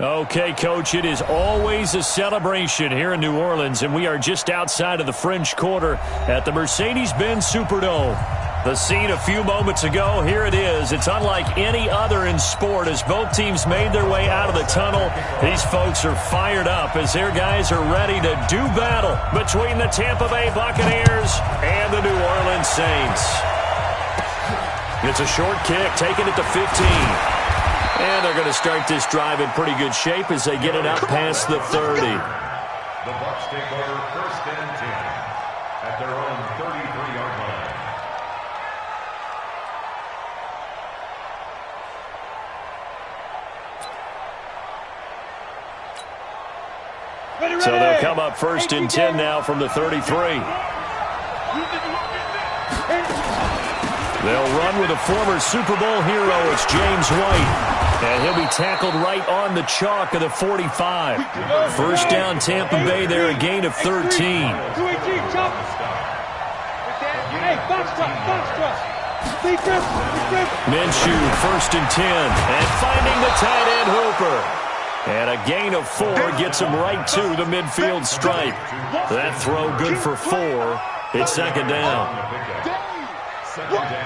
Okay, Coach, it is always a celebration here in New Orleans, and we are just outside of the French Quarter at the Mercedes-Benz Superdome. The scene a few moments ago, here it is. It's unlike any other in sport as both teams made their way out of the tunnel. These folks are fired up as their guys are ready to do battle between the Tampa Bay Buccaneers and the New Orleans Saints. It's a short kick, taken at the 15. And they're going to start this drive in pretty good shape as they get it out past the 30. The Bucs take over 1st and 10 at their own 33-yard line. So they'll come up 1st and 10 now from the 33. They'll run with a former Super Bowl hero. It's James White. And he'll be tackled right on the chalk of the 45. First down, Tampa Bay there, a gain of 13. Minshew, 1st and 10. And finding the tight end Hooper. And a gain of 4 gets him right to the midfield stripe. That throw good for 4. It's 2nd down.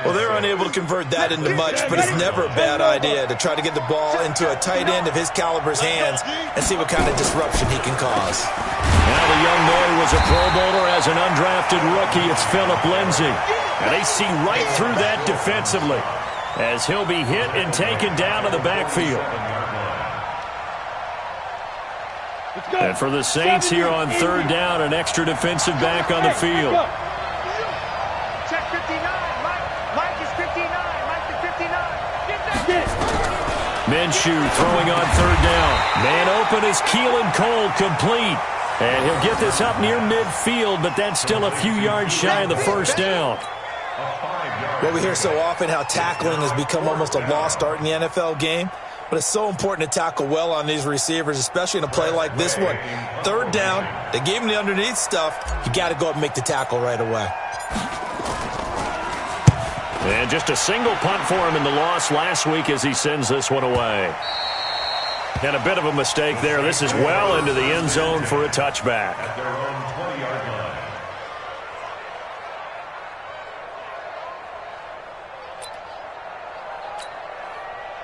Well, they're unable to convert that into much, but it's never a bad idea to try to get the ball into a tight end of his caliber's hands and see what kind of disruption he can cause. Now the young boy was a Pro Bowler as an undrafted rookie. It's Phillip Lindsay. And they see right through that defensively as he'll be hit and taken down to the backfield. And for the Saints here on 3rd down, an extra defensive back on the field. Check 59. Mike is 59. Mike is 59. Get that. Minshew throwing on 3rd down. Man open is Keelan Cole, complete. And he'll get this up near midfield, but that's still a few yards shy of the 1st down. Well, we hear so often how tackling has become almost a lost art in the NFL game. But it's so important to tackle well on these receivers, especially in a play like this one. 3rd down, they gave him the underneath stuff. You got to go up and make the tackle right away. And just a single punt for him in the loss last week as he sends this one away. And a bit of a mistake there. This is well into the end zone for a touchback. At their own 20-yard line.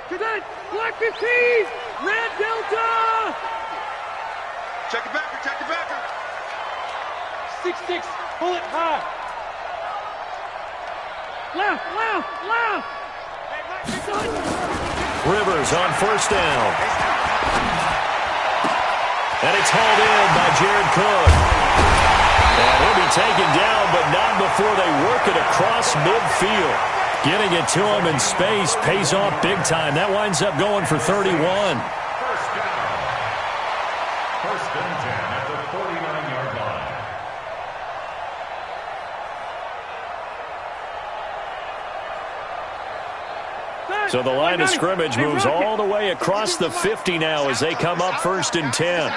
Cadet, Black 15, Red Delta. Check it backer, check it backer. 6-6, pull it high. Left. Rivers on 1st down. And it's hauled in by Jared Cook. And he'll be taken down, but not before they work it across midfield. Getting it to him in space pays off big time. That winds up going for 31. 1st down. 1st and 10 at the 49-yard line. So the line of scrimmage moves all the way across the 50 now as they come up 1st and 10.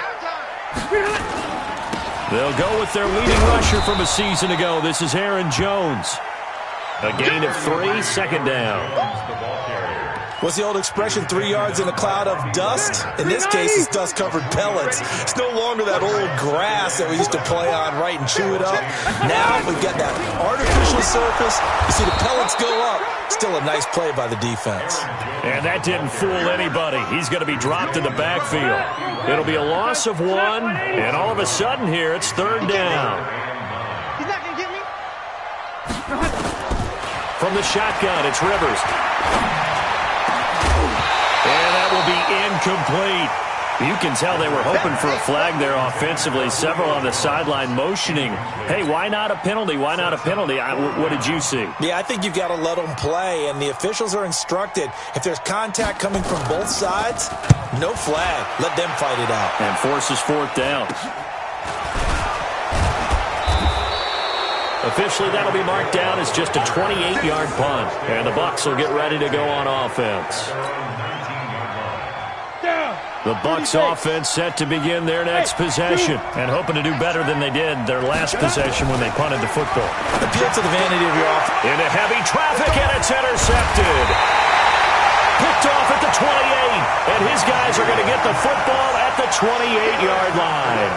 They'll go with their leading rusher from a season ago. This is Aaron Jones. A gain of 3, 2nd down. What's the old expression, 3 yards in a cloud of dust? In this case, it's dust-covered pellets. It's no longer that old grass that we used to play on, right, and chew it up. Now we've got that artificial surface. You see the pellets go up. Still a nice play by the defense. And that didn't fool anybody. He's going to be dropped in the backfield. It'll be a loss of 1, and all of a sudden here, it's 3rd down. He's not going to get me. From the shotgun, it's Rivers. And that will be incomplete. You can tell they were hoping for a flag there offensively. Several on the sideline motioning, hey, why not a penalty? Why not a penalty? What did you see? Yeah, I think you've got to let them play, and the officials are instructed. If there's contact coming from both sides, no flag. Let them fight it out. And forces 4th down. Officially, that'll be marked down as just a 28-yard punt. And the Bucs will get ready to go on offense. The Bucs offense set to begin their next possession and hoping to do better than they did their last possession when they punted the football. Appeal to the vanity of your offense. Into heavy traffic, and it's intercepted. picked off at the 28. And his guys are going to get the football at the 28-yard line.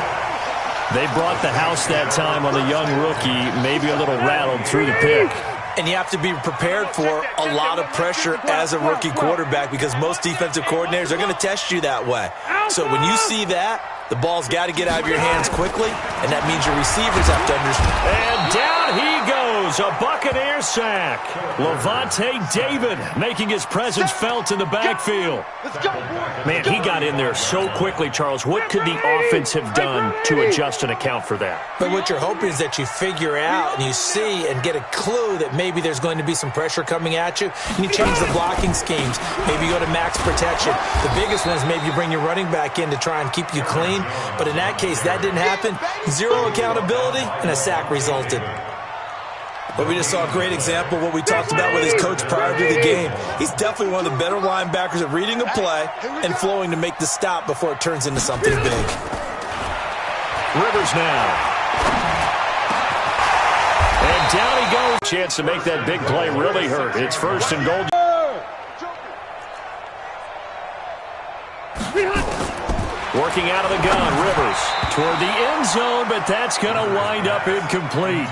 They brought the house that time on the young rookie, maybe a little rattled through the pick. And you have to be prepared for a lot of pressure as a rookie quarterback because most defensive coordinators are going to test you that way. So when you see that, the ball's got to get out of your hands quickly, and that means your receivers have to understand. And down he goes, a Buccaneer sack. Lavonte David making his presence felt in the backfield. Man, he got in there so quickly, Charles. What could the offense have done to adjust and account for that? But what you're hoping is that you figure out and you see and get a clue that maybe there's going to be some pressure coming at you, and you change the blocking schemes. Maybe you go to max protection. The biggest one is maybe you bring your running back in to try and keep you clean. But in that case, that didn't happen. Zero accountability, and a sack resulted. But we just saw a great example of what we talked about with his coach prior to the game. He's definitely one of the better linebackers at reading a play and flowing to make the stop before it turns into something big. Rivers now. And down he goes. Chance to make that big play really hurt. It's first and goal. Working out of the gun, Rivers toward the end zone, but that's going to wind up incomplete.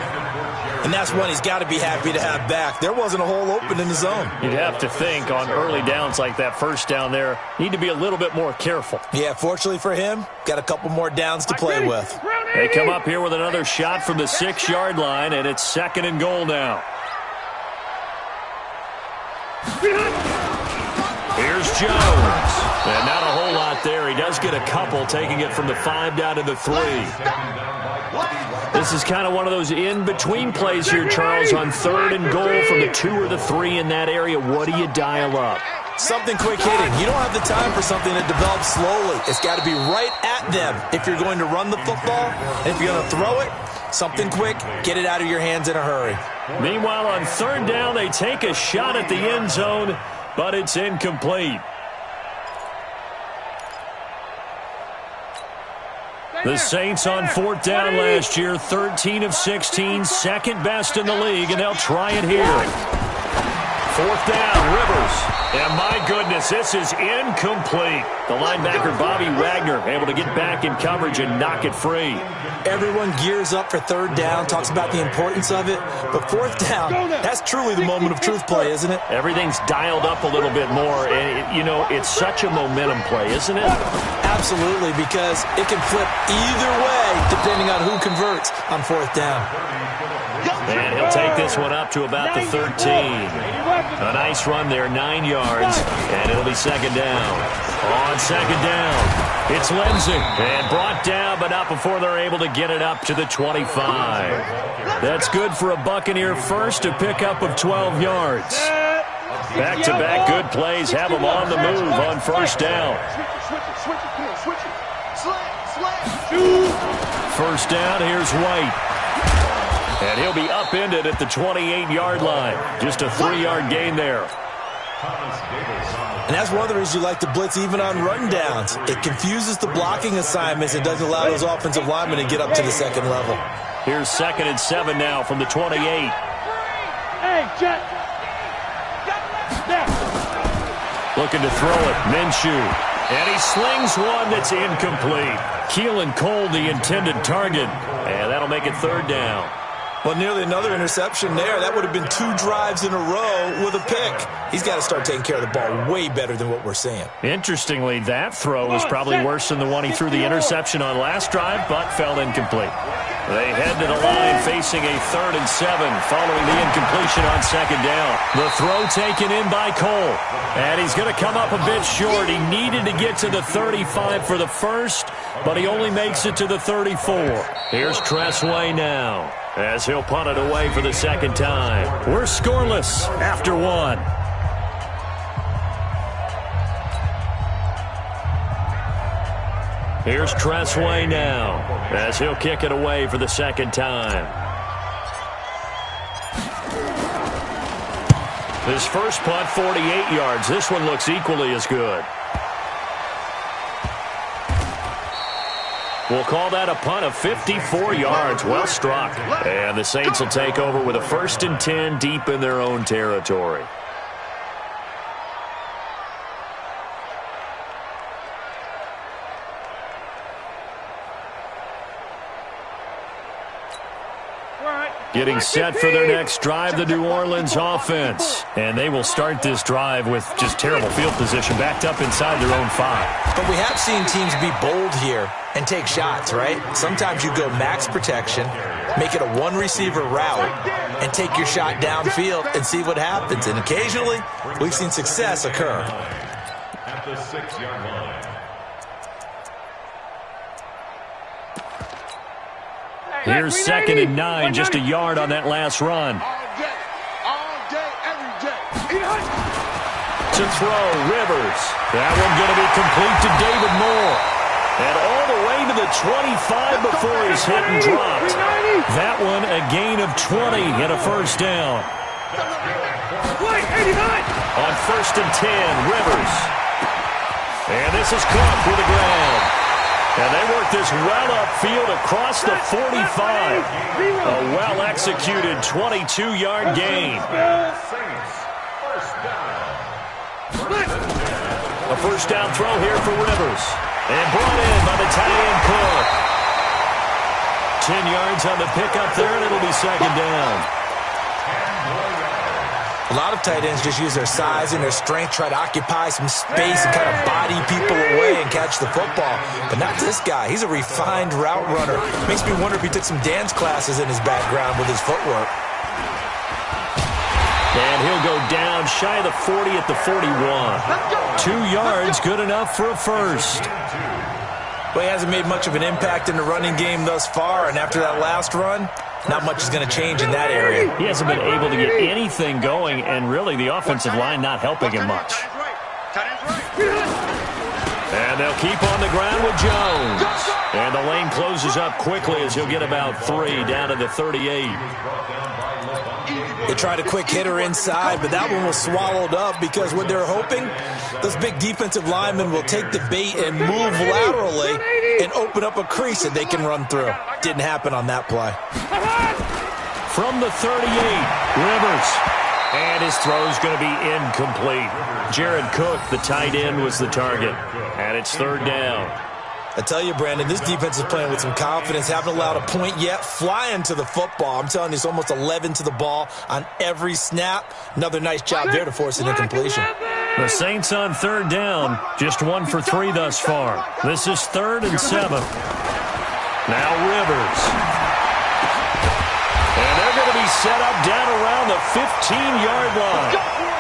And that's one he's got to be happy to have back. There wasn't a hole open in the zone. You'd have to think on early downs like that first down there, need to be a little bit more careful. Yeah, fortunately for him, got a couple more downs to play with. They come up here with another shot from the 6-yard line, and it's second and goal now. Here's Jones. And not a whole lot there. He does get a couple, taking it from the 5 down to the 3. This is kind of one of those in-between plays here, Charles, on third and goal from the 2 or the 3 in that area. What do you dial up? Something quick hitting. You don't have the time for something that develops slowly. It's got to be right at them if you're going to run the football. And if you're going to throw it, something quick, get it out of your hands in a hurry. Meanwhile, on third down, they take a shot at the end zone, but it's incomplete. The Saints on fourth down last year, 13 of 16, second best in the league, and they'll try it here. Fourth down, Rivers. And my goodness, this is incomplete. The linebacker, Bobby Wagner, able to get back in coverage and knock it free. Everyone gears up for third down, talks about the importance of it. But fourth down, that's truly the moment of truth play, isn't it? Everything's dialed up a little bit more. And, you know, it's such a momentum play, isn't it? Absolutely, because it can flip either way depending on who converts on fourth down. And he'll take this one up to about the 13. A nice run there, 9 yards, and it'll be second down. On second down, it's Lindsey. And brought down, but not before they're able to get it up to the 25. That's good for a Buccaneer first, a pickup of 12 yards. Back-to-back good plays have them on the move on first down. First down, here's White. And he'll be upended at the 28-yard line. Just a 3-yard gain there. And that's one of the reasons you like to blitz even on run downs. It confuses the blocking assignments and doesn't allow those offensive linemen to get up to the second level. Here's 2nd and 7 now from the 28. Hey, Jet. Looking to throw it, Minshew. And he slings one that's incomplete. Keelan Cole, the intended target. And that'll make it third down. Well, nearly another interception there. That would have been 2 drives in a row with a pick. He's got to start taking care of the ball way better than what we're seeing. Interestingly, that throw was probably worse than the one he threw the interception on last drive, but fell incomplete. They head to the line facing a 3rd and 7 following the incompletion on second down. The throw taken in by Cole. And he's going to come up a bit short. He needed to get to the 35 for the first, but he only makes it to the 34. Here's Tressway now, as he'll punt it away for the second time. We're scoreless after 1. Here's Tressway now, as he'll kick it away for the second time. His first punt, 48 yards. This one looks equally as good. We'll call that a punt of 54 yards. Well struck. And the Saints will take over with a 1st and 10 deep in their own territory. Getting set for their next drive, the New Orleans offense. And they will start this drive with just terrible field position, backed up inside their own 5. But we have seen teams be bold here and take shots, right? Sometimes you go max protection, make it a one-receiver route, and take your shot downfield and see what happens. And occasionally, we've seen success occur. At the 6-yard line. Here's 2nd and 9, just a yard on that last run. All day, every day. To throw, Rivers. That one going to be complete to David Moore. And all the way to the 25 before he's hit and dropped. That one a gain of 20 and a first down. On 1st and 10, Rivers. And this is caught for the ground. And they work this well upfield across the 45. A well-executed 22-yard gain. A first down throw here for Rivers. And brought in by the tight end Cook. 10 yards on the pickup there, and it'll be 2nd down. A lot of tight ends just use their size and their strength, try to occupy some space and kind of body people away and catch the football. But not this guy. He's a refined route runner. Makes me wonder if he took some dance classes in his background with his footwork. And he'll go down shy of the 40 at the 41. 2 yards, good enough for a first. Well, he hasn't made much of an impact in the running game thus far, and after that last run, not much is going to change in that area. He hasn't been able to get anything going, and really the offensive line not helping him much. And they'll keep on the ground with Jones. And the lane closes up quickly as he'll get about 3 down to the 38. They tried a quick hitter inside, but that one was swallowed up because what they're hoping, those big defensive linemen will take the bait and move laterally and open up a crease that they can run through. Didn't happen on that play. From the 38, Rivers. And his throw's going to be incomplete. Jared Cook, the tight end, was the target. And it's 3rd down. I tell you, Brandon, this defense is playing with some confidence. Haven't allowed a point yet. Flying to the football. I'm telling you, it's almost 11 to the ball on every snap. Another nice job there to force an incompletion. The Saints on 3rd down. Just 1 for 3 thus far. This is 3rd and 7. Now Rivers. And they're going to be set up down around the 15-yard line.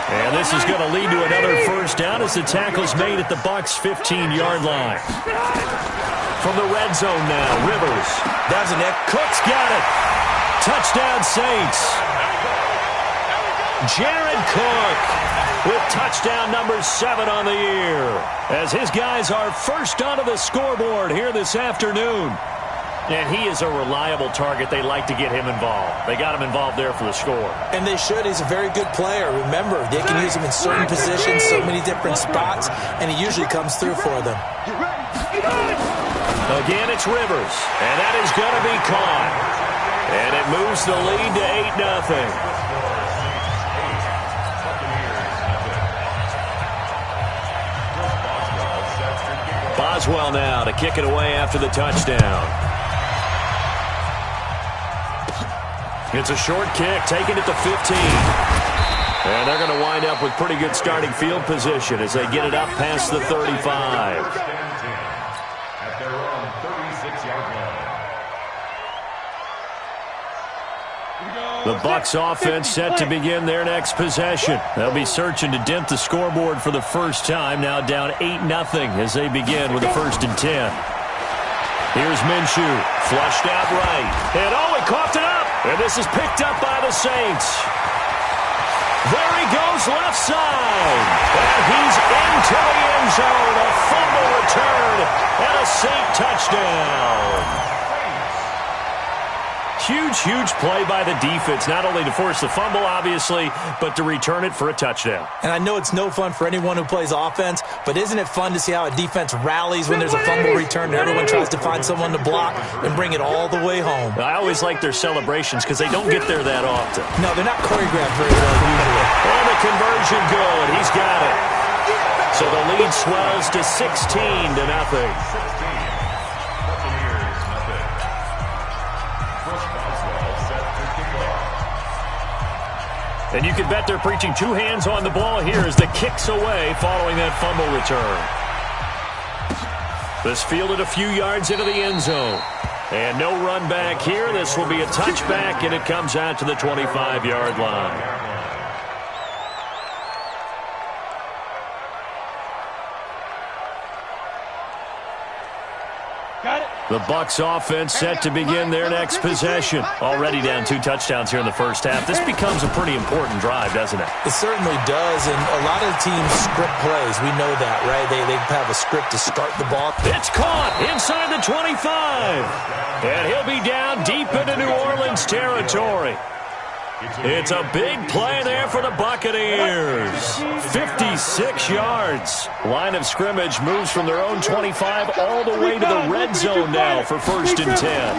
And this is going to lead to another first down as the tackle's made at the Bucs' 15-yard line. From the red zone now, Rivers. That's an Cook's got it. Touchdown, Saints. Jared Cook with touchdown number 7 on the year. As his guys are first onto the scoreboard here this afternoon. And he is a reliable target. They like to get him involved. They got him involved there for the score. And they should. He's a very good player. Remember, they can use him in certain positions, so many different spots, and he usually comes through for them. Again, it's Rivers, and that is going to be caught. And it moves the lead to 8-0. Boswell now to kick it away after the touchdown. It's a short kick, taken at the 15. And they're going to wind up with pretty good starting field position as they get it up past the 35. At their own 36-yard line. The Bucs offense set to begin their next possession. They'll be searching to dent the scoreboard for the first time, now down 8-0 as they begin with a 1st and 10. Here's Minshew, flushed out right. And he coughed it up. And this is picked up by the Saints. There he goes left side. And he's into the end zone. A fumble return and a Saint touchdown. Huge, huge play by the defense, not only to force the fumble, obviously, but to return it for a touchdown. And I know it's no fun for anyone who plays offense, but isn't it fun to see how a defense rallies when there's a fumble return and everyone tries to find someone to block and bring it all the way home? I always like their celebrations because they don't get there that often. No, they're not choreographed very well usually. And the conversion good. He's got it. So the lead swells to 16-0. And you can bet they're preaching two hands on the ball here as the kick's away following that fumble return. This fielded a few yards into the end zone. And no run back here. This will be a touchback, and it comes out to the 25-yard line. The Bucs offense set to begin their next possession. Already down 2 touchdowns here in the first half. This becomes a pretty important drive, doesn't it? It certainly does, and a lot of teams script plays. We know that, right? They have a script to start the ball. It's caught inside the 25. And he'll be down deep into New Orleans territory. It's a big play there for the Buccaneers. 56 yards. Line of scrimmage moves from their own 25 all the way to the red zone now for 1st and 10.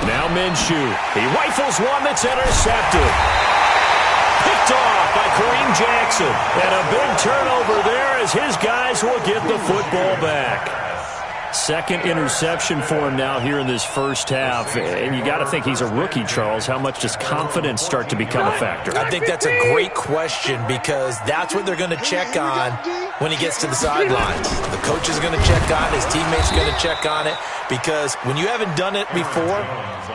Now Minshew. He rifles one that's intercepted. Picked off by Kareem Jackson. And a big turnover there as his guys will get the football back. Second interception for him now here in this first half. And you got to think he's a rookie, Charles. How much does confidence start to become a factor? I think that's a great question because that's what they're going to check on when he gets to the sidelines. The coach is going to check on it. His teammates are going to check on it because when you haven't done it before,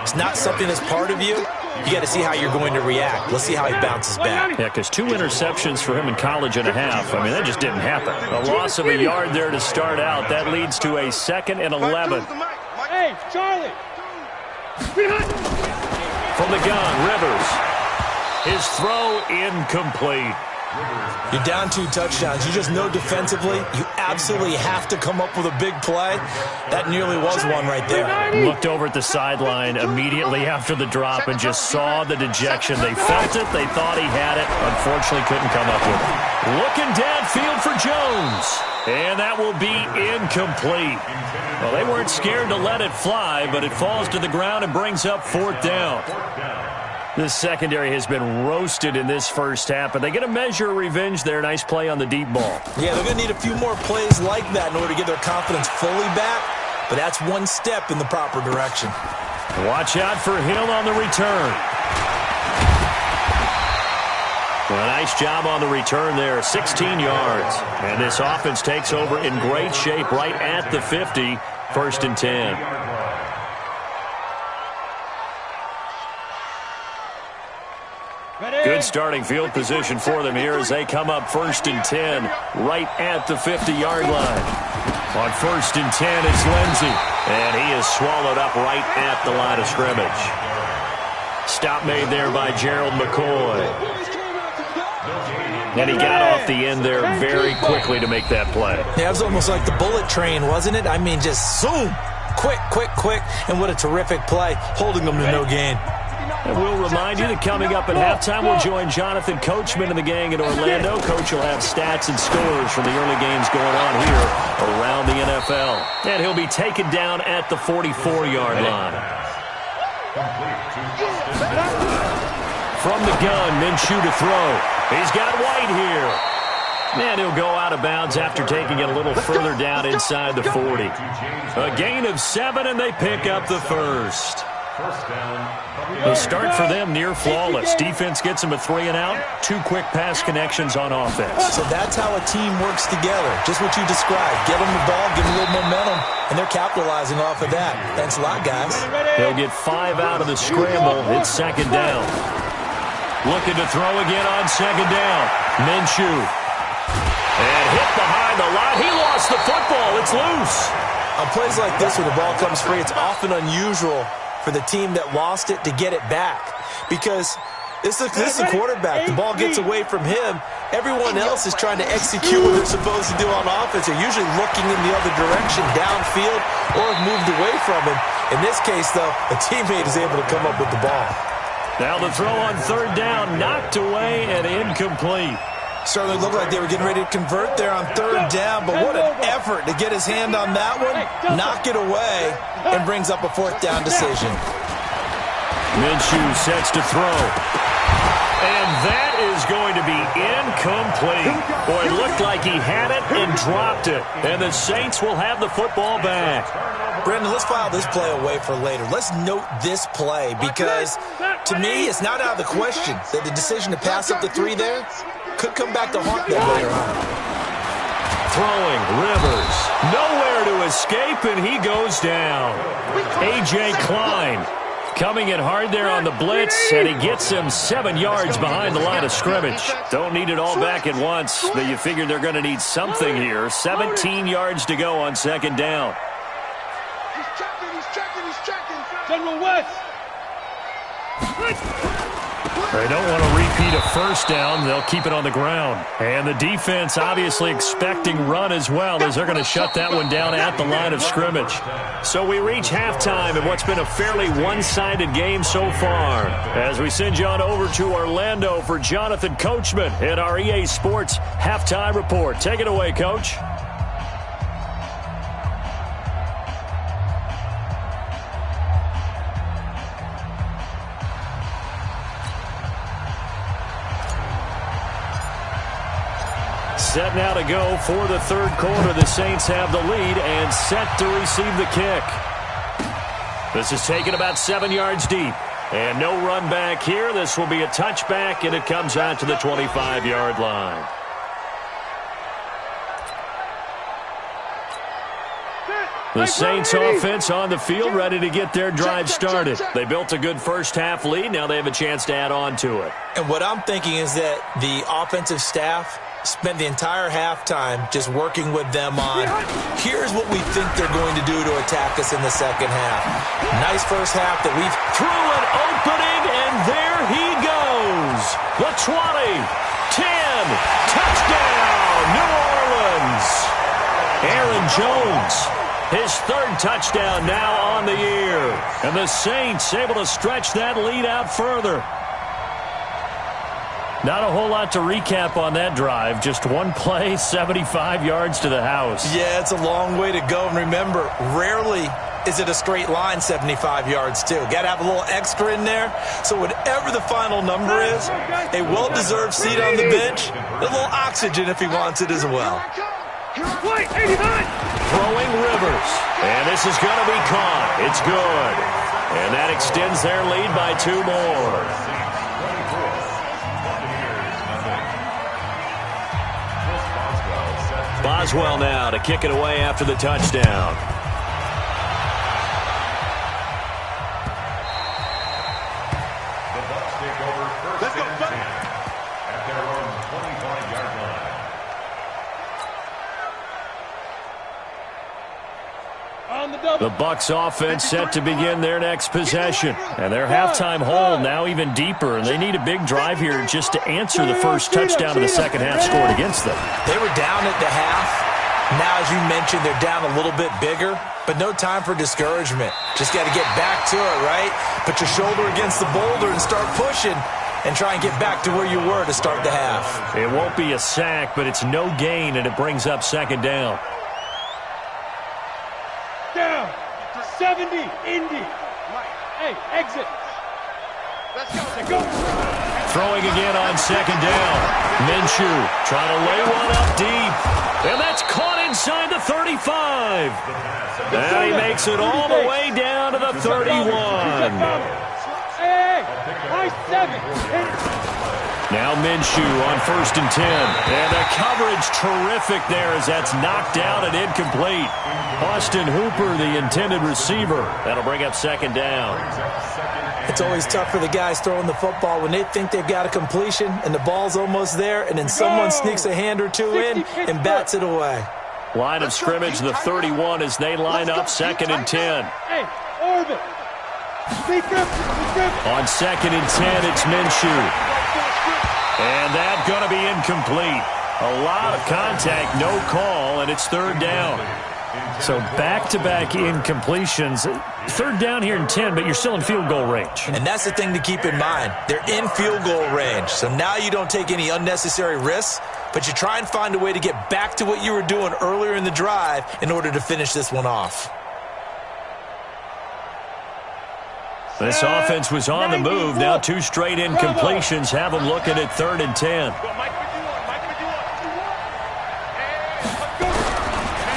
it's not something that's part of you. You got to see how you're going to react. Let's see how he bounces back. Yeah, because 2 interceptions for him in college and a half. I mean, that just didn't happen. A loss of a yard there to start out. That leads to a 2nd and 11. Hey, Charlie. From the gun, Rivers. His throw incomplete. You're down 2 touchdowns. You just know defensively you absolutely have to come up with a big play. That nearly was one right there. Looked over at the sideline immediately after the drop and just saw the dejection. They felt it. They thought he had it. Unfortunately, couldn't come up with it. Looking downfield for Jones. And that will be incomplete. Well, they weren't scared to let it fly, but it falls to the ground and brings up 4th down. This secondary has been roasted in this first half, but they get a measure of revenge there. Nice play on the deep ball. Yeah, they're going to need a few more plays like that in order to get their confidence fully back, but that's one step in the proper direction. Watch out for Hill on the return. Well, a nice job on the return there, 16 yards. And this offense takes over in great shape right at the 50, 1st and 10. Good starting field position for them here as they come up 1st and 10 right at the 50-yard line. On 1st and 10, it's Lindsey, and he is swallowed up right at the line of scrimmage. Stop made there by Gerald McCoy. And he got off the end there very quickly to make that play. Yeah, it was almost like the bullet train, wasn't it? I mean, just zoom, quick, and what a terrific play, holding them to no gain. And we'll remind you that coming up at halftime, we'll join Jonathan Coachman and the gang in Orlando. Coach will have stats and scores from the early games going on here around the NFL. And he'll be taken down at the 44-yard line. From the gun, Minshew to throw. He's got White here. And he'll go out of bounds after taking it a little further down inside the 40. A gain of 7, and they pick up the first. The start for them near flawless. Defense gets them a 3 and out. 2 quick pass connections on offense. So that's how a team works together. Just what you described. Get them the ball, give them a little momentum, and they're capitalizing off of that. Thanks a lot, guys. They'll get 5 out of the scramble. It's 2nd down. Looking to throw again on 2nd down. Minshew. And hit behind the line. He lost the football. It's loose. On plays like this where the ball comes free, it's often unusual for the team that lost it to get it back. Because this is the quarterback. The ball gets away from him. Everyone else is trying to execute what they're supposed to do on offense. They're usually looking in the other direction, downfield, or have moved away from him. In this case, though, a teammate is able to come up with the ball. Now the throw on 3rd down, knocked away and incomplete. Certainly looked like they were getting ready to convert there on 3rd down, but what an effort to get his hand on that one, knock it away, and brings up a 4th down decision. Minshew sets to throw. And that is going to be incomplete. Boy, it looked like he had it and dropped it. And the Saints will have the football back. Brandon, let's file this play away for later. Let's note this play because To me, it's not out of the question that the decision to pass up the 3 there could come back to haunt them later on. Throwing, Rivers. Nowhere to escape, and he goes down. A.J. Klein coming in hard there on the blitz, and he gets him 7 yards behind the line of scrimmage. Don't need it all back at once, but you figure they're going to need something here. 17 yards to go on second down. He's checking. General West. They don't want to repeat a first down. They'll keep it on the ground. And the defense obviously expecting run as well, as they're going to shut that one down at the line of scrimmage. So we reach halftime in what's been a fairly one-sided game so far. As we send you on over to Orlando for Jonathan Coachman at our EA Sports Halftime Report. Take it away, Coach. Set now to go for the third quarter. The Saints have the lead and set to receive the kick. This is taken about 7 yards deep. And no run back here. This will be a touchback, and it comes out to the 25-yard line. The Saints offense on the field, ready to get their drive started. They built a good first-half lead. Now they have a chance to add on to it. And what I'm thinking is that the offensive staff spent the entire halftime just working with them on, here's what we think they're going to do to attack us in the second half. Nice first half that we've through an opening, and there he goes. The 20, 10, touchdown, New Orleans. Aaron Jones, his third touchdown now on the year. And the Saints able to stretch that lead out further. Not a whole lot to recap on that drive. Just one play, 75 yards to the house. Yeah, it's a long way to go. And remember, rarely is it a straight line 75 yards, too. Got to have a little extra in there. So whatever the final number is, a well-deserved seat on the bench, a little oxygen if he wants it as well. Throwing Rivers. And this is going to be caught. It's good. And that extends their lead by 2 more. Boswell now to kick it away after the touchdown. The Bucs take over first and 10 at their own 25-yard line. The Bucs offense set to begin their next possession. And their halftime hole now even deeper. And they need a big drive here just to answer the first touchdown of the second half scored against them. They were down at the half. Now, as you mentioned, they're down a little bit bigger. But no time for discouragement. Just got to get back to it, right? Put your shoulder against the boulder and start pushing. And try and get back to where you were to start the half. It won't be a sack, but it's no gain, and it brings up second down. Down. 70, Indy. Hey, exit. Let's go. Throwing again on second down. Minshew trying to lay one up deep. And that's caught inside the 35. And he makes it all the way down to the 31. Hey, nice 7. Now Minshew on 1st and 10. And the coverage terrific there as that's knocked down and incomplete. Austin Hooper, the intended receiver. That'll bring up second down. It's always tough for the guys throwing the football when they think they've got a completion and the ball's almost there, and then someone sneaks a hand or two in and bats it away. Line of scrimmage, the 31 as they line up 2nd and 10. Hey, orbit. On 2nd and 10, it's Minshew. And that's going to be incomplete. A lot of contact, no call, and it's 3rd down. So back-to-back incompletions. 3rd down here in 10, but you're still in field goal range. And that's the thing to keep in mind. They're in field goal range. So now you don't take any unnecessary risks, but you try and find a way to get back to what you were doing earlier in the drive in order to finish this one off. This offense was on the move. Now 2 straight incompletions have them looking at 3rd and 10.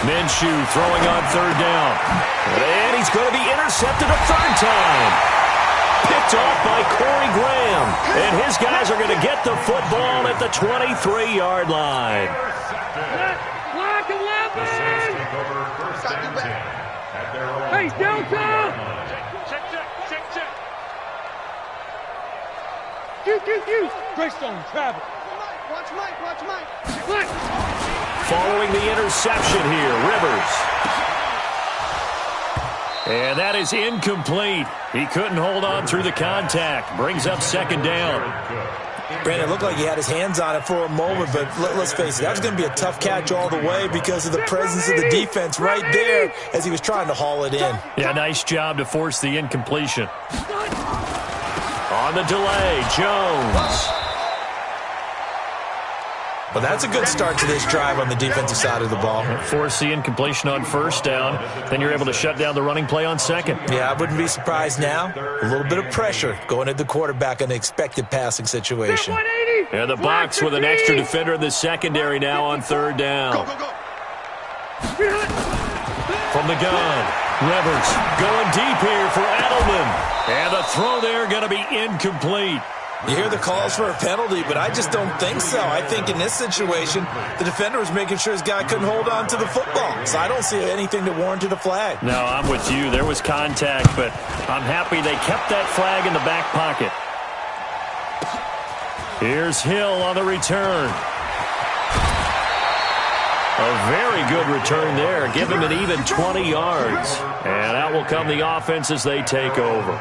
Minshew throwing on 3rd down. And he's going to be intercepted a 3rd time. Picked off by Corey Graham. And his guys are going to get the football at the 23-yard line. Block 11! Hey, Delta! Check. You. Greystone, travel. Watch Mike. Following the interception here, Rivers. And that is incomplete. He couldn't hold on through the contact. Brings up second down. Brandon, it looked like he had his hands on it for a moment, but let's face it, that was going to be a tough catch all the way because of the presence of the defense right there as he was trying to haul it in. Yeah, nice job to force the incompletion. On the delay, Jones. Well, that's a good start to this drive on the defensive side of the ball. Force the incompletion on first down. Then you're able to shut down the running play on second. Yeah, I wouldn't be surprised now. A little bit of pressure going at the quarterback in an expected passing situation. And the box with an extra defender in the secondary now on third down. From the gun, Rivers going deep here for Edelman. And the throw there going to be incomplete. You hear the calls for a penalty, but I just don't think so. I think in this situation, the defender was making sure his guy couldn't hold on to the football. So I don't see anything to warrant a flag. No, I'm with you. There was contact, but I'm happy they kept that flag in the back pocket. Here's Hill on the return. A very good return there. Give him an even 20 yards. And out will come the offense as they take over.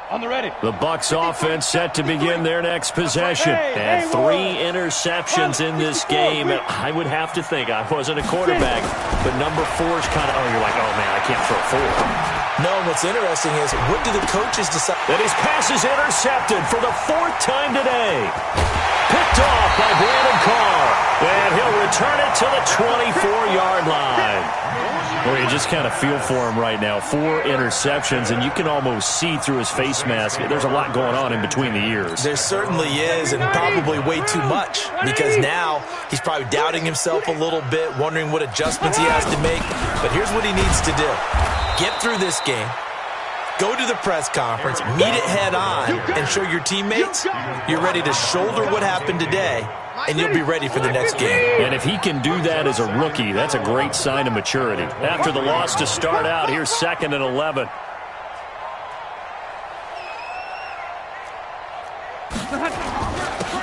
On the ready. The Bucs offense set to begin their next possession. And 3 interceptions in this game. I would have to think, I wasn't a quarterback, but number 4 is kind of, you're like, oh man, I can't throw 4. No, what's interesting is, what do the coaches decide? And his pass is intercepted for the 4th time today. Picked off by Brandon Carr. And he'll return it to the 24-yard line. Well, you just kind of feel for him right now. 4 interceptions, and you can almost see through his face mask. There's a lot going on in between the ears. There certainly is, and probably way too much, because now he's probably doubting himself a little bit, wondering what adjustments he has to make. But here's what he needs to do. Get through this game, go to the press conference, meet it head on, and show your teammates you're ready to shoulder what happened today, and you'll be ready for the next game. And if he can do that as a rookie, that's a great sign of maturity. After the loss to start out, here's 2nd and 11.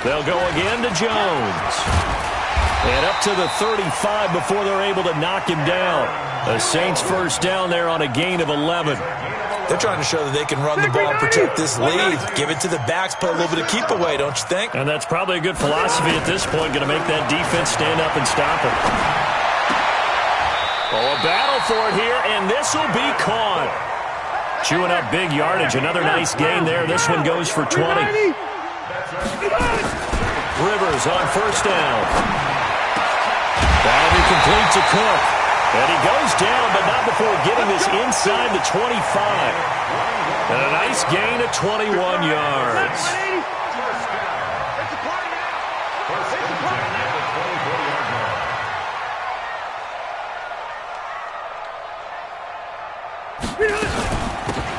They'll go again to Jones. And up to the 35 before they're able to knock him down. The Saints first down there on a gain of 11. They're trying to show that they can run the ball and protect this lead. Give it to the backs, play a little bit of keep away, don't you think? And that's probably a good philosophy at this point, going to make that defense stand up and stop it. Oh, a battle for it here, and this will be caught. Chewing up big yardage, another nice gain there. This one goes for 20. Rivers on first down. That'll be complete to Cook. And he goes down, but not before getting this inside the 25. And a nice gain of 21 yards.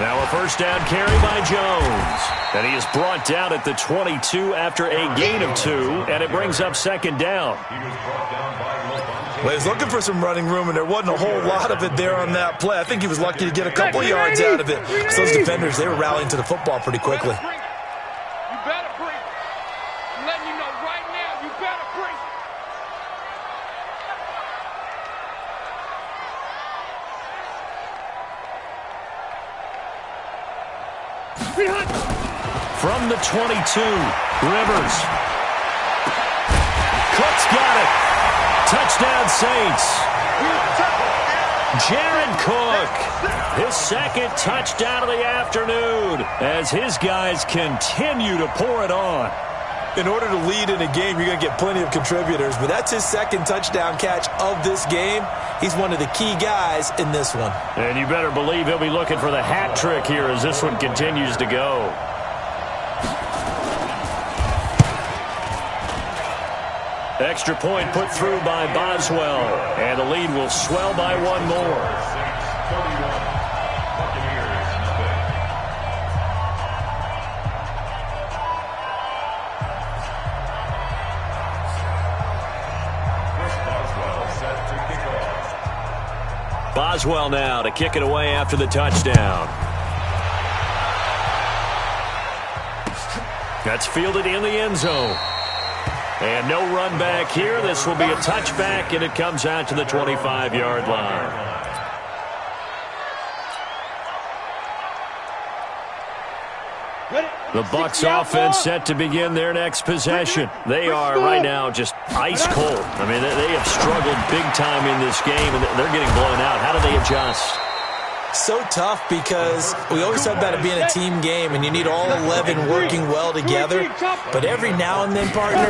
Now a first down carry by Jones. And he is brought down at the 22 after a gain of 2. And it brings up second down. Well, he was looking for some running room, and there wasn't a whole lot of it there on that play. I think he was lucky to get a couple yards out of it. Because those defenders, they were rallying to the football pretty quickly. You better breathe. I'm letting you know right now, you better breathe. From the 22, Rivers. Cook's got it. Touchdown, Saints. Jared Cook, his 2nd touchdown of the afternoon as his guys continue to pour it on. In order to lead in a game, you're going to get plenty of contributors, but that's his 2nd touchdown catch of this game. He's one of the key guys in this one. And you better believe he'll be looking for the hat trick here as this one continues to go. Extra point put through by Boswell. And the lead will swell by one more. 31. Buccaneers, nothing. Chris Boswell set to kick off. Boswell now to kick it away after the touchdown. That's fielded in the end zone. And no run back here. This will be a touchback, and it comes out to the 25-yard line. The Bucs offense set to begin their next possession. They are right now just ice cold. I mean, they have struggled big time in this game, and they're getting blown out. How do they adjust? So tough because we always talk about it being a team game and you need all 11 working well together. But every now and then, partner,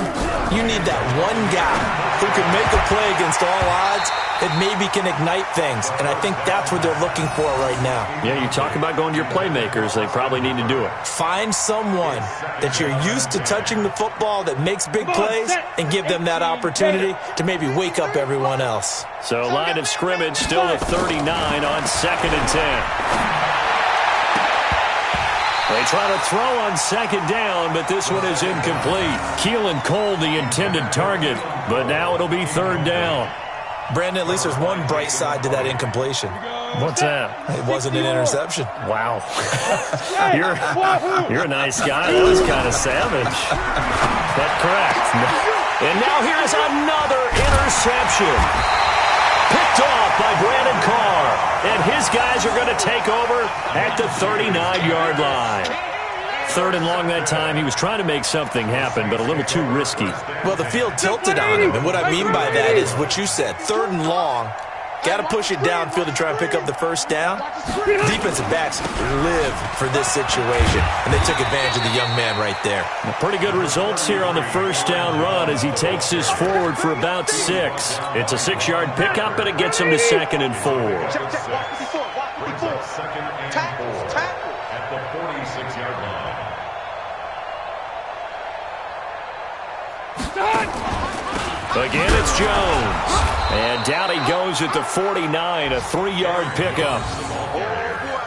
you need that one guy who can make a play against all odds that maybe can ignite things. And I think that's what they're looking for right now. Yeah, you talk about going to your playmakers. They probably need to do it. Find someone that you're used to touching the football that makes big plays and give them that opportunity to maybe wake up everyone else. So line of scrimmage still at 39 on 2nd and 10. They try to throw on 2nd down, but this one is incomplete. Keelan Cole, the intended target, but now it'll be 3rd down. Brandon, at least there's one bright side to that incompletion. What's that? It wasn't an interception. Wow. You're a nice guy. That was kind of savage. That's correct. And now here's another interception. Picked off by Brandon Carr. And his guys are going to take over at the 39-yard line. 3rd and long that time. He was trying to make something happen, but a little too risky. Well, the field tilted on him, and what I mean by that is what you said. 3rd and long, got to push it downfield to try and pick up the first down. Defensive backs live for this situation, and they took advantage of the young man right there. Pretty good results here on the first down run as he takes this forward for about 6. It's a 6-yard pickup, and it gets him to 2nd and 4. Brings up 2nd and 4 at the 46-yard line. Again, it's Jones. And down he goes at the 49, a 3-yard pickup.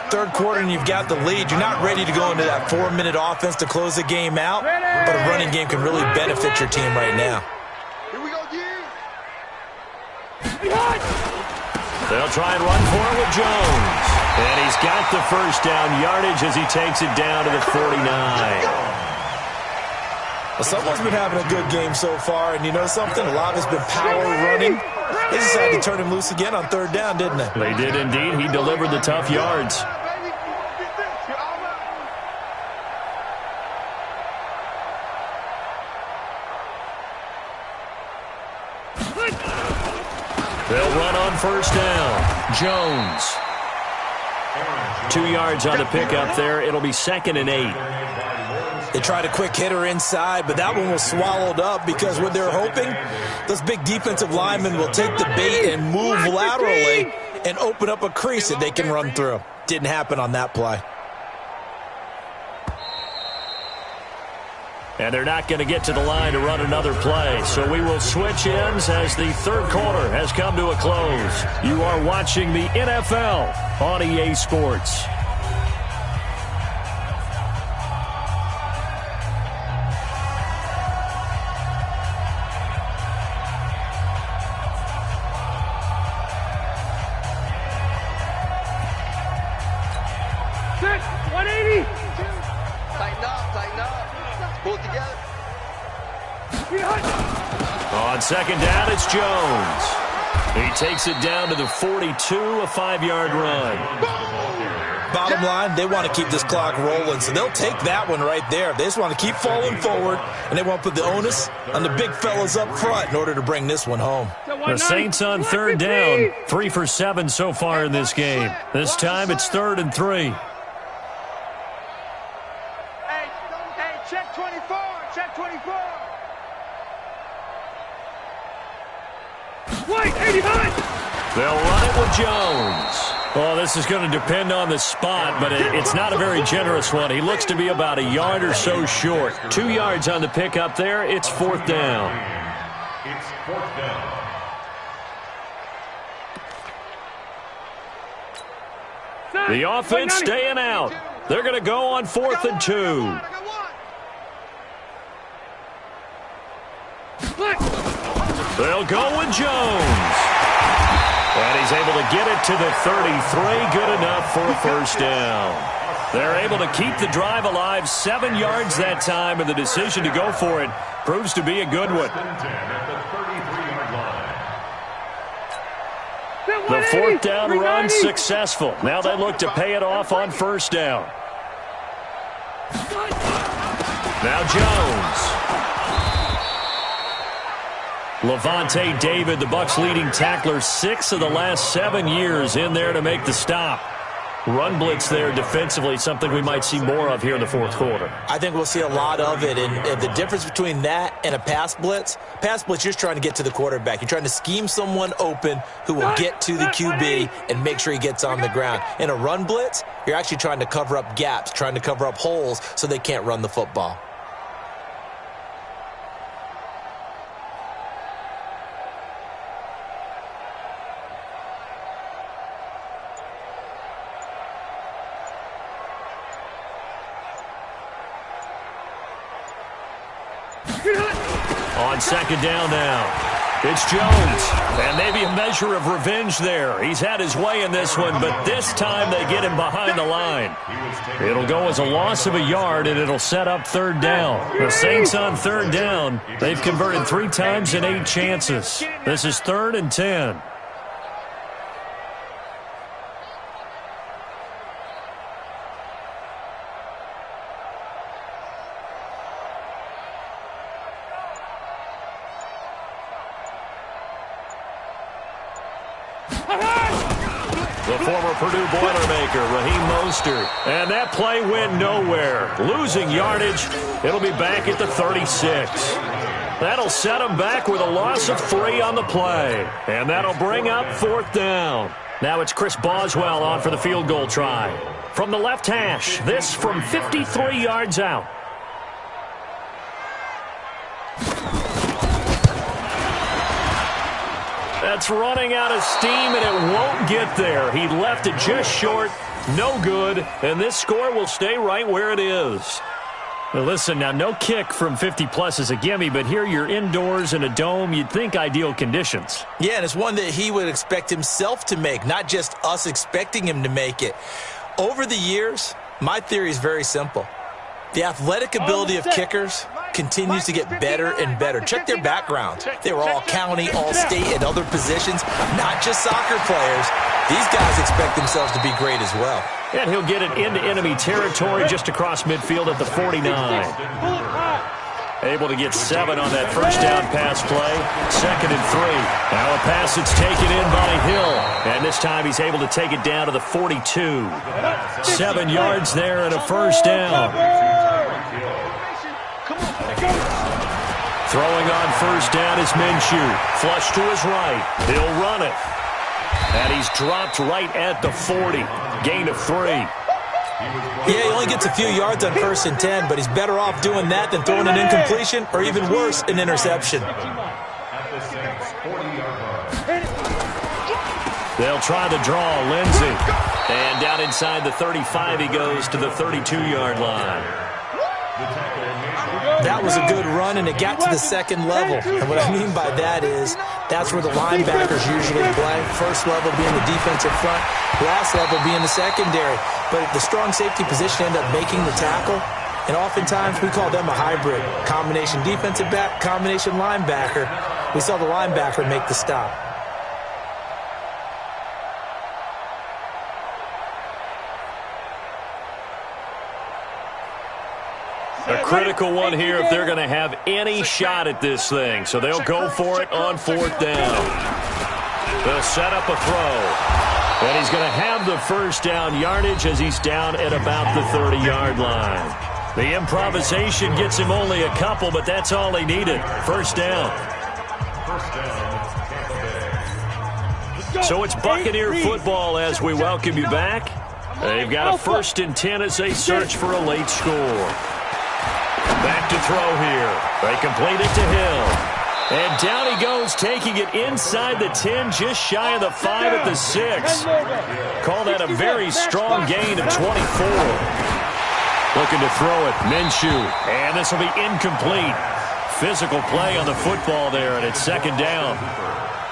3rd quarter and you've got the lead. You're not ready to go into that 4-minute offense to close the game out, but a running game can really benefit your team right now. Here we go, They'll try and run for it with Jones. And he's got the first down yardage as he takes it down to the 49. Well, someone's been having a good game so far, and you know something? A lot of it's been power running. They decided to turn him loose again on 3rd down, didn't they? They did indeed. He delivered the tough yards. They'll run on first down. Jones. 2 yards on the pickup there. It'll be 2nd and 8. They tried a quick hitter inside, but that one was swallowed up because what they're hoping, those big defensive linemen will take the bait and move laterally and open up a crease that they can run through. Didn't happen on that play. And they're not going to get to the line to run another play. So we will switch ends as the 3rd quarter has come to a close. You are watching the NFL on EA Sports. On 2nd down, it's Jones. He takes it down to the 42, a 5-yard run. Bottom line, they want to keep this clock rolling, so they'll take that one right there. They just want to keep falling forward, and they want to put the onus on the big fellas up front in order to bring this one home. The Saints on 3rd down, 3 for 7 so far in this game. This time it's 3rd and 3. Hey, check 24, check 24. White, 89. They'll run it with Jones. Well, this is going to depend on the spot, but it's not a very generous one. He looks to be about a yard or so short. 2 yards on the pickup there. It's 4th down. It's 4th down. The offense staying out. They're going to go on 4th and 2. They'll go with Jones. And he's able to get it to the 33. Good enough for a first down. They're able to keep the drive alive, 7 yards that time, and the decision to go for it proves to be a good one. The 4th down run successful. Now they look to pay it off on 1st down. Now Jones. Lavonte David, the Bucs' leading tackler, 6 of the last 7 years in there to make the stop. Run blitz there defensively, something we might see more of here in the 4th quarter. I think we'll see a lot of it, and the difference between that and a pass blitz, you're just trying to get to the quarterback. You're trying to scheme someone open who will get to the QB and make sure he gets on the ground. In a run blitz, you're actually trying to cover up gaps, trying to cover up holes so they can't run the football. On 2nd down now, it's Jones. And maybe a measure of revenge there. He's had his way in this one, but this time they get him behind the line. It'll go as a loss of a yard, and it'll set up 3rd down. The Saints on 3rd down. They've converted 3 times in 8 chances. This is 3rd and 10. The former Purdue Boilermaker, Raheem Mostert. And that play went nowhere. Losing yardage. It'll be back at the 36. That'll set them back with a loss of 3 on the play. And that'll bring up 4th down. Now it's Chris Boswell on for the field goal try. From the left hash, this from 53 yards out. That's running out of steam, and it won't get there. He left it just short, no good, and this score will stay right where it is. Now listen, now no kick from 50-plus is a gimme, but here you're indoors in a dome. You'd think ideal conditions. Yeah, and it's one that he would expect himself to make, not just us expecting him to make it. Over the years, my theory is very simple. The athletic ability of kickers continues to get better and better. Check their backgrounds. They were all county, all state, and other positions, not just soccer players. These guys expect themselves to be great as well. And he'll get it into enemy territory just across midfield at the 49. Able to get 7 on that first down pass play. 2nd and 3. Now a pass that's taken in by Hill. And this time he's able to take it down to the 42. 7 yards there and a first down. Throwing on first down is Minshew. Flush to his right. He'll run it. And he's dropped right at the 40. Gain of 3. Yeah, he only gets a few yards on 1st and 10, but he's better off doing that than throwing an incompletion or even worse, an interception. They'll try to draw Lindsey. And down inside the 35 he goes to the 32-yard line. That was a good run, and it got to the 2nd level. And what I mean by that is that's where the linebackers usually play. First level being the defensive front, last level being the secondary. But the strong safety position ended up making the tackle, and oftentimes we call them a hybrid. Combination defensive back, combination linebacker. We saw the linebacker make the stop. A critical one here if they're going to have any shot at this thing. So they'll go for it on 4th down. They'll set up a throw. And he's going to have the first down yardage as he's down at about the 30-yard line. The improvisation gets him only a couple, but that's all he needed. First down. So it's Buccaneer football as we welcome you back. They've got a 1st and 10 as they search for a late score. Back to throw here. They complete it to Hill. And down he goes, taking it inside the 10, just shy of the 5 at the 6. Call that a very strong gain of 24. Looking to throw it, Minshew. And this will be incomplete. Physical play on the football there, and it's second down.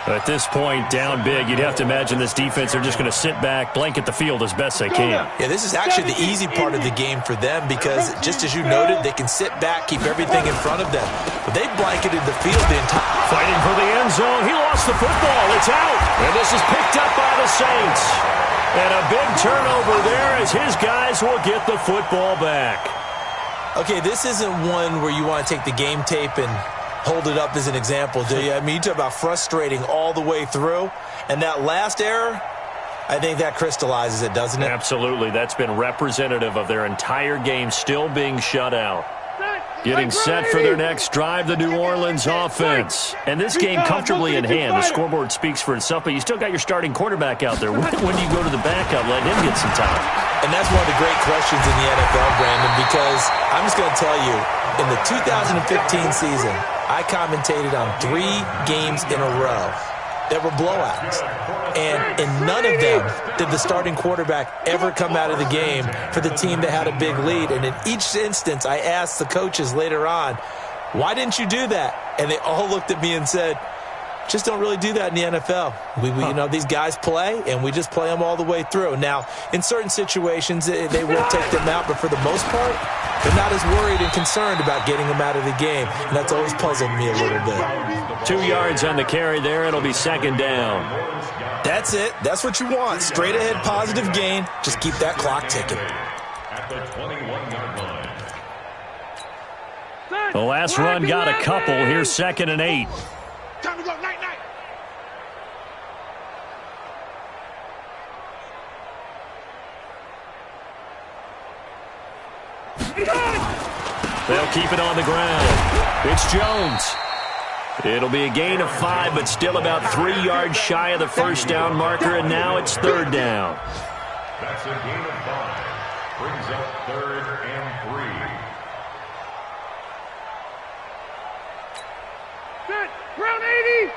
At this point, down big, you'd have to imagine this defense are just going to sit back, blanket the field as best they can. Yeah, this is actually the easy part of the game for them because, just as you noted, they can sit back, keep everything in front of them. But they blanketed the field the entire... Fighting for the end zone. He lost the football. It's out. And this is picked up by the Saints. And a big turnover there as his guys will get the football back. Okay, this isn't one where you want to take the game tape and hold it up as an example, do you? I mean, you talk about frustrating all the way through. And that last error, I think that crystallizes it, doesn't it? Absolutely. That's been representative of their entire game still being shut out. Getting set for their next drive, the New Orleans offense. And this game comfortably in hand. The scoreboard speaks for itself, but you still got your starting quarterback out there. When do you go to the backup, let him get some time? And that's one of the great questions in the NFL, Brandon, because I'm just going to tell you, in the 2015 season, I commentated on 3 games in a row that were blowouts. And in none of them did the starting quarterback ever come out of the game for the team that had a big lead. And in each instance, I asked the coaches later on, why didn't you do that? And they all looked at me and said, just don't really do that in the NFL. You know, these guys play, and we just play them all the way through. Now, in certain situations, they will take them out, but for the most part, they're not as worried and concerned about getting them out of the game, and that's always puzzled me a little bit. 2 yards on the carry there. It'll be second down. That's it. That's what you want. Straight ahead positive gain. Just keep that clock ticking. At the 21-yard line. The last run got a couple. Here's 2nd and 8. Time to go, night. They'll keep it on the ground. It's Jones. It'll be a gain of 5, but still about 3 yards shy of the first down marker, and now it's 3rd down. That's a gain of 5. Brings up 3rd and 3. Set, ground 80.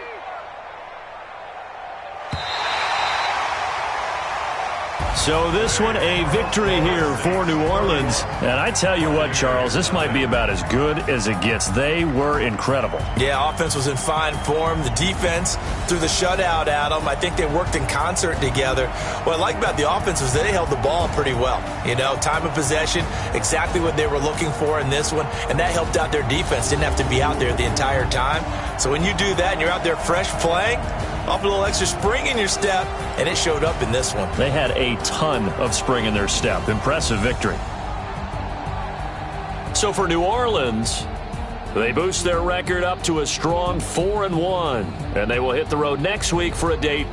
So this one, a victory here for New Orleans. And I tell you what, Charles, this might be about as good as it gets. They were incredible. Yeah, offense was in fine form. The defense threw the shutout at them. I think they worked in concert together. What I like about the offense was they held the ball pretty well. You know, time of possession, exactly what they were looking for in this one. And that helped out their defense. Didn't have to be out there the entire time. So when you do that and you're out there fresh playing, off a little extra spring in your step, and it showed up in this one. They had a ton of spring in their step. Impressive victory. So for New Orleans, they boost their record up to a strong 4-1, and they will hit the road next week for a date